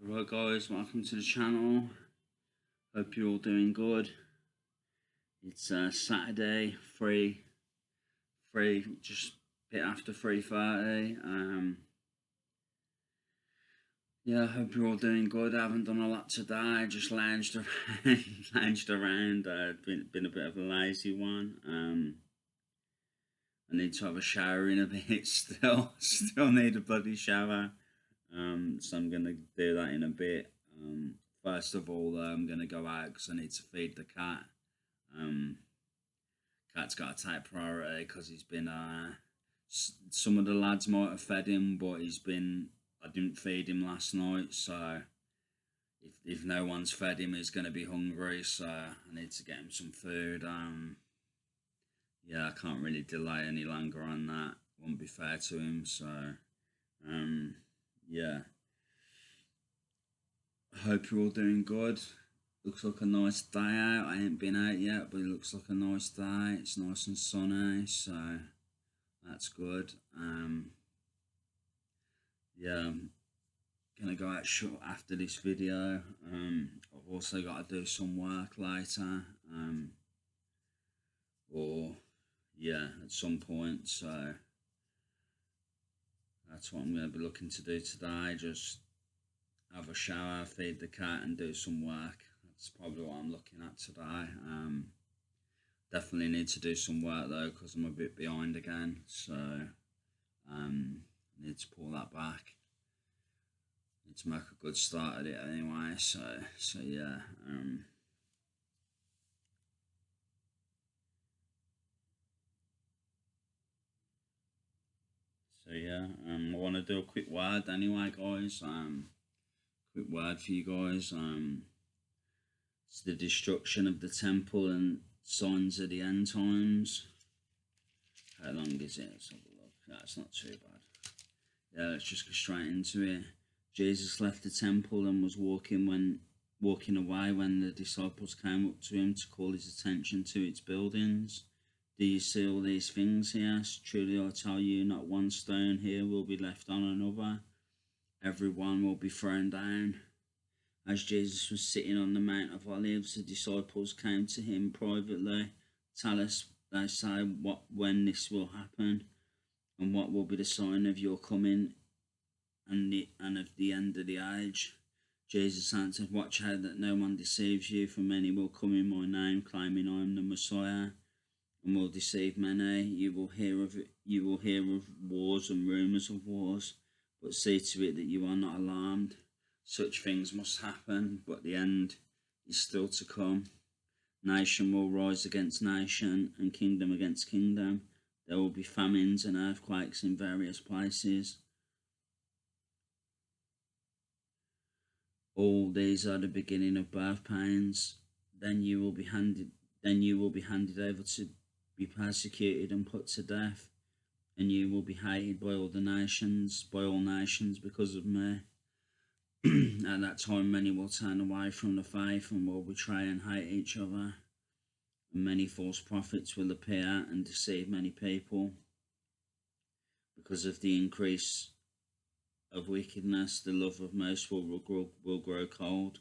Alright guys, welcome to the channel. Hope you're all doing good. It's Saturday, just a bit after 3:30. Yeah, I hope you're all doing good. I haven't done a lot today. Just lounged around, lounged around. Been a bit of a lazy one. I need to have a shower in a bit still. Still need a bloody shower. So I'm gonna do that in a bit. First of all, I'm gonna go out because I need to feed the cat. Um, Cat's got to take priority because he's been. Some of the lads might have fed him, but I didn't feed him last night, so if no one's fed him, he's gonna be hungry. So I need to get him some food. Yeah, I can't really delay any longer on that. Won't be fair to him. So, yeah. I hope you're all doing good. Looks like a nice day out. I ain't been out yet, but it looks like a nice day. It's nice and sunny, so that's good. Yeah, I'm gonna go out short after this video. I've also got to do some work later, or yeah, at some point. So that's what I'm gonna be looking to do today. Just have a shower, feed the cat, and do some work. That's probably what I'm looking at today. Definitely need to do some work though because I'm a bit behind again. So I need to pull that back. Need to make a good start at it anyway. So yeah. So yeah. I want to do a quick word anyway, guys. Quick word for you guys. It's the destruction of the temple and signs of the end times. How long is it? Let's have a look. That's not too bad. Yeah, let's just go straight into it. Jesus left the temple and was walking away when the disciples came up to him to call his attention to its buildings. Do you see all these things? He asked. Truly I tell you, not one stone here will be left on another. Every one will be thrown down. As Jesus was sitting on the Mount of Olives, the disciples came to him privately. Tell us, they say, when this will happen, and what will be the sign of your coming and of the end of the age. Jesus answered, watch out that no one deceives you, for many will come in my name, claiming I am the Messiah, and will deceive many. You will hear of wars and rumours of wars, but see to it that you are not alarmed. Such things must happen, but the end is still to come. Nation will rise against nation, and kingdom against kingdom. There will be famines and earthquakes in various places. All these are the beginning of birth pains. Then you will be handed over to be persecuted and put to death, and you will be hated by all nations because of me. At that time many will turn away from the faith and will betray and hate each other, and many false prophets will appear and deceive many people. Because of the increase of wickedness, the love of most will grow cold,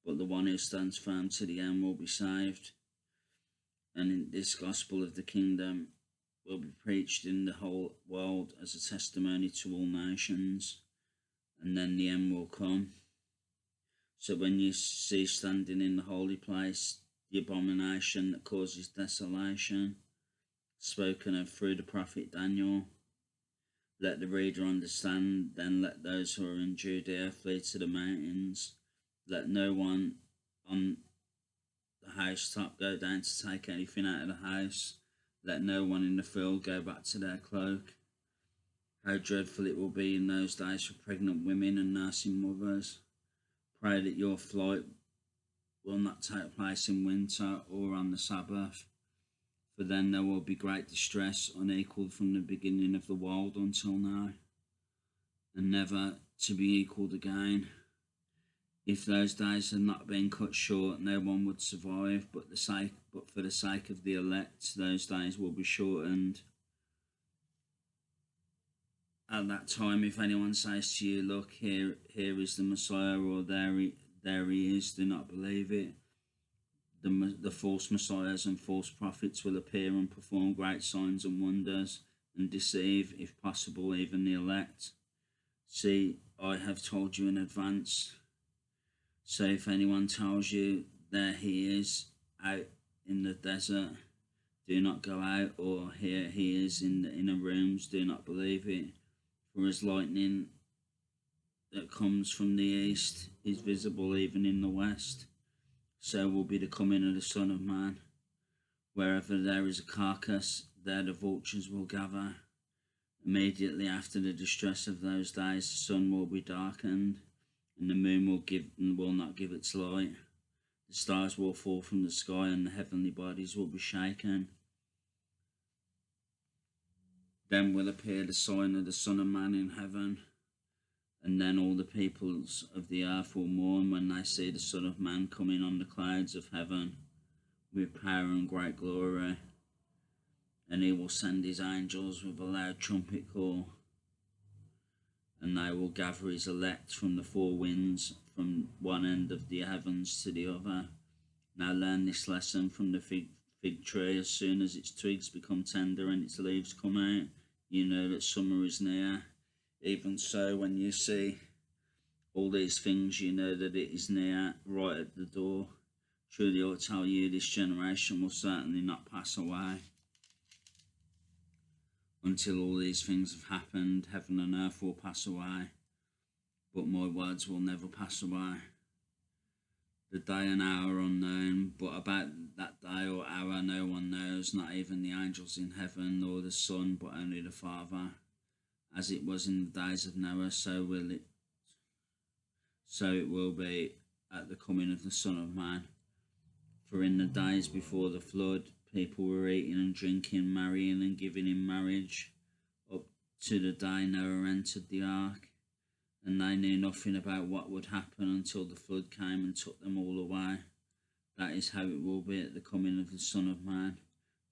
but the one who stands firm to the end will be saved. And in this gospel of the kingdom will be preached in the whole world as a testimony to all nations, and then the end will come. So when you see standing in the holy place the abomination that causes desolation, spoken of through the prophet Daniel, let the reader understand. Then let those who are in Judea flee to the mountains. Let no one on the housetop go down to take anything out of the house. Let no one in the field go back to their cloak. How dreadful it will be in those days for pregnant women and nursing mothers. Pray that your flight will not take place in winter or on the Sabbath, for then there will be great distress unequalled from the beginning of the world until now, and never to be equalled again. If those days had not been cut short, no one would survive, but for the sake of the elect, those days will be shortened. At that time, if anyone says to you, "Look, here is the Messiah," or there he is," do not believe it. The false messiahs and false prophets will appear and perform great signs and wonders and deceive, if possible, even the elect. See, I have told you in advance. So if anyone tells you, "There he is out in the desert," do not go out, or "Here he is in the inner rooms," do not believe it. For as lightning that comes from the east is visible even in the west, so will be the coming of the Son of Man. Wherever there is a carcass, there the vultures will gather. Immediately after the distress of those days, the sun will be darkened, and the moon will not give its light. The stars will fall from the sky, and the heavenly bodies will be shaken. Then will appear the sign of the Son of Man in heaven, and then all the peoples of the earth will mourn when they see the Son of Man coming on the clouds of heaven with power and great glory. And he will send his angels with a loud trumpet call, and they will gather his elect from the four winds, from one end of the heavens to the other. Now learn this lesson from the fig tree. As soon as its twigs become tender and its leaves come out, you know that summer is near. Even so, when you see all these things, you know that it is near, right at the door. Truly I tell you, this generation will certainly not pass away until all these things have happened. Heaven and earth will pass away, but my words will never pass away. The day and hour are unknown, but about that day or hour no one knows, not even the angels in heaven, nor the Son, but only the Father. As it was in the days of Noah, so it will be at the coming of the Son of Man. For in the days before the flood, people were eating and drinking, marrying and giving in marriage, up to the day Noah entered the ark. And they knew nothing about what would happen until the flood came and took them all away. That is how it will be at the coming of the Son of Man.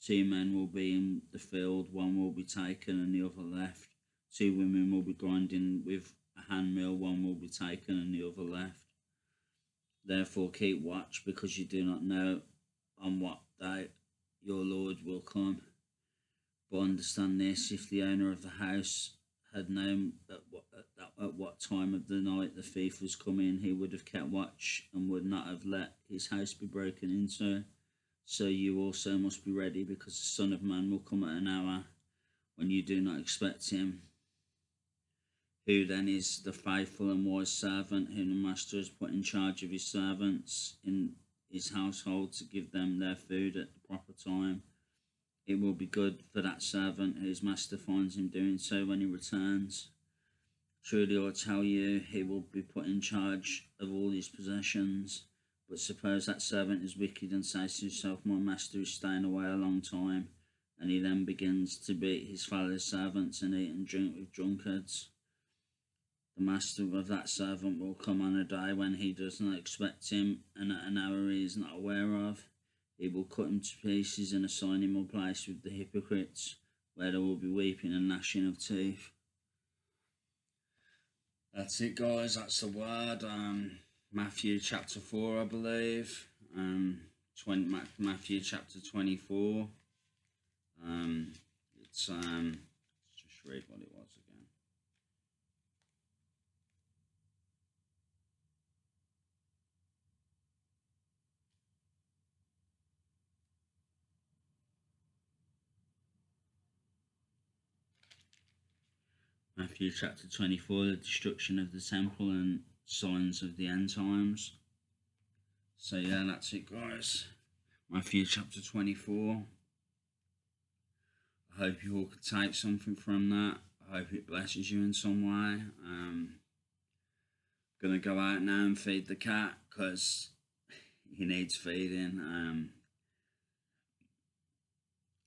2 men will be in the field, one will be taken and the other left. 2 women will be grinding with a handmill, one will be taken and the other left. Therefore keep watch, because you do not know on what day your Lord will come. But understand this, if the owner of the house had known at what time of the night the thief was coming, he would have kept watch and would not have let his house be broken into. So you also must be ready, because the Son of Man will come at an hour when you do not expect him. Who then is the faithful and wise servant whom the master has put in charge of his servants in his household to give them their food at the proper time? It will be good for that servant whose master finds him doing so when he returns. Truly I tell you, he will be put in charge of all his possessions. But suppose that servant is wicked and says to himself, "My master is staying away a long time," and he then begins to beat his fellow servants and eat and drink with drunkards. The master of that servant will come on a day when he does not expect him, and at an hour he is not aware of. He will cut him to pieces and assign him a place with the hypocrites, where there will be weeping and gnashing of teeth. That's it, guys. That's the word. Matthew chapter 4, I believe. Matthew chapter 24. Let's just read what it was again. Matthew chapter 24, the destruction of the temple and signs of the end times. So yeah, that's it, guys. Matthew chapter 24. I hope you all could take something from that. I hope it blesses you in some way. Gonna go out now and feed the cat, because he needs feeding.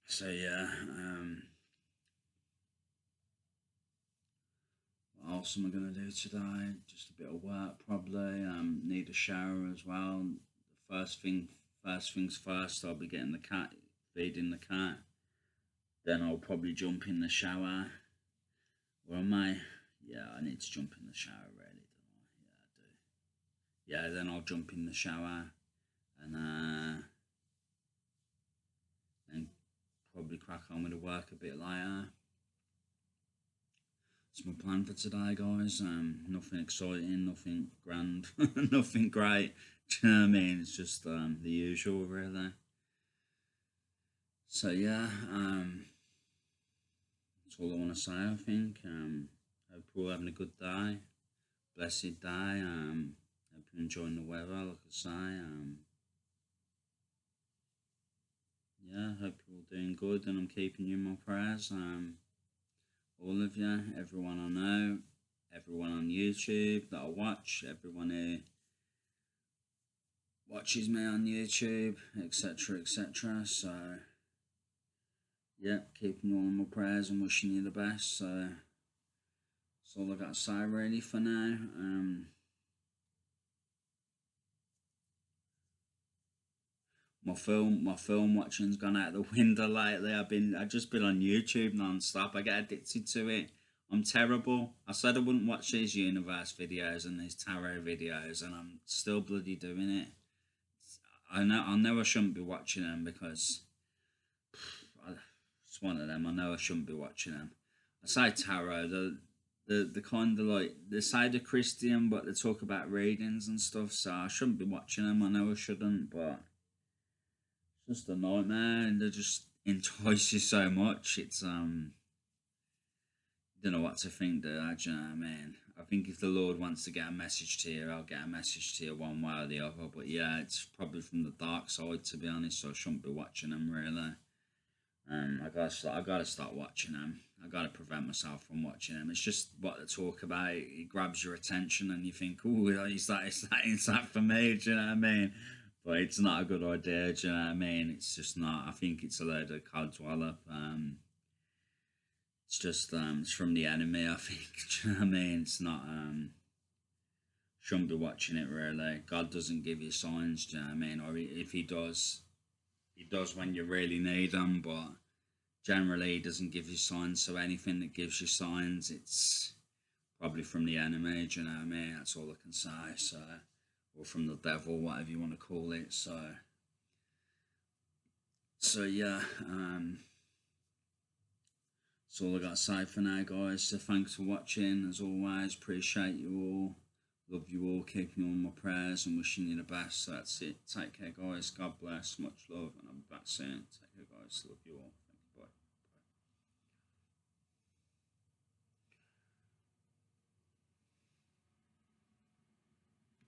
So yeah, what else am I going to do today? Just a bit of work probably. Need a shower as well. First things first, I'll be getting the cat, feeding the cat. Then I'll probably jump in the shower. Or am I? Yeah, I need to jump in the shower, really, don't I? Yeah, I do. Yeah, then I'll jump in the shower and and probably crack on with the work a bit later. It's my plan for today, guys. Nothing exciting, nothing grand, nothing great. Do you know what I mean? It's just the usual, really. So yeah, that's all I want to say. I think. Hope you're all having a good day, blessed day. Hope you're enjoying the weather. Like I say, yeah. Hope you're all doing good, and I'm keeping you in my prayers. All of you, everyone I know, everyone on YouTube that I watch, everyone who watches me on YouTube, etc., etc. So, yeah, keeping you all in my prayers and wishing you the best. So, that's all I got to say really for now. My film watching's gone out the window lately. I've just been on YouTube non-stop. I get addicted to it. I'm terrible. I said I wouldn't watch these universe videos and these tarot videos, and I'm still bloody doing it. I know I shouldn't be watching them because it's one of them. I know I shouldn't be watching them. I say tarot, the kind of like they say they're Christian, but they talk about readings and stuff. So I shouldn't be watching them. I know I shouldn't, but it's just a nightmare, and they just entice you so much. It's don't know what to think. Do you know what I mean? I think if the Lord wants to get a message to you, I'll get a message to you one way or the other. But yeah, it's probably from the dark side, to be honest. So I shouldn't be watching them really. I gotta start watching them. I gotta prevent myself from watching them. It's just what they talk about. It grabs your attention, and you think, "Oh, is that for me?" Do you know what I mean? But it's not a good idea. Do you know what I mean? It's just not. I think it's a load of codswallop. It's just it's from the enemy. I think. Do you know what I mean? It's not. Shouldn't be watching it really. God doesn't give you signs. Do you know what I mean? Or if He does, He does when you really need them. But generally, He doesn't give you signs. So anything that gives you signs, it's probably from the enemy. Do you know what I mean? That's all I can say. So, or from the devil, whatever you want to call it. So yeah. That's all I got to say for now, guys. So thanks for watching. As always, appreciate you all. Love you all. Keeping you on my prayers and wishing you the best. So that's it. Take care, guys. God bless. Much love, and I'm back soon. Take care, guys. Love you all.